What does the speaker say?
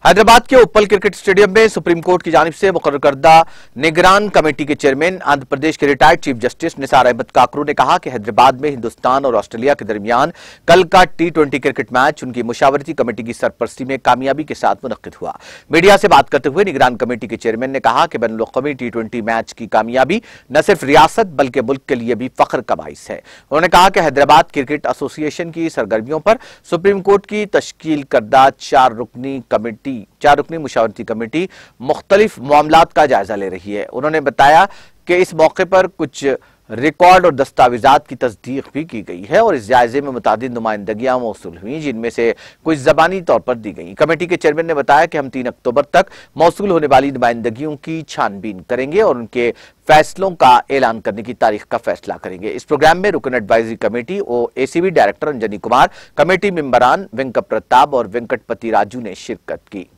हैदराबाद के उप्पल cricket stadium में supreme court की जानिब से मुकर्रर करदा निगरान कमेटी के चेयरमैन आंध्र प्रदेश के retired chief justice Nisar Ahmad Kakru ने कहा कि हैदराबाद में हिंदुस्तान और ऑस्ट्रेलिया के दरमियान कल का T20 क्रिकेट मैच उनकी मुशावरती कमेटी की सरपरस्ती में कामयाबी के साथ मुनक्किद हुआ। मीडिया से बात करते हुए निगरान कमेटी के चेयरमैन ने कहा कि बैनुल-अक़वामी T20 मैच की कामयाबी न सिर्फ रियासत बल्कि मुल्क के लिए भी फख्र का बाइस है। उन्होंने कहा कि हैदराबाद क्रिकेट एसोसिएशन की सरगर्मियों पर सुप्रीम कोर्ट की तश्कील करदा चार रुकनी मुशावरती कमेटी मुख्तलिफ मामलात का जायजा ले रही है। उन्होंने बताया कि इस मौके पर कुछ रिकॉर्ड और दस्तावेजात की तस्दीक भी की गई है और इस जायजे में मुतादिद नुमाइंदगियां मौसूल हुई, जिनमें से कुछ ज़बानी तौर पर दी गई। कमेटी के चेयरमैन ने बताया कि हम 3 अक्टूबर तक मौसूल होने वाली नुमाइंदगियों की छानबीन करेंगे और उनके फैसलों का ऐलान करने की तारीख का फैसला करेंगे। इस प्रोग्राम में रुकन एडवाइजरी कमेटी और ACB director Anjani Kumar, committee मेंबरान वेंकट प्रताप और वेंकटपति राजू ने शिरकत की।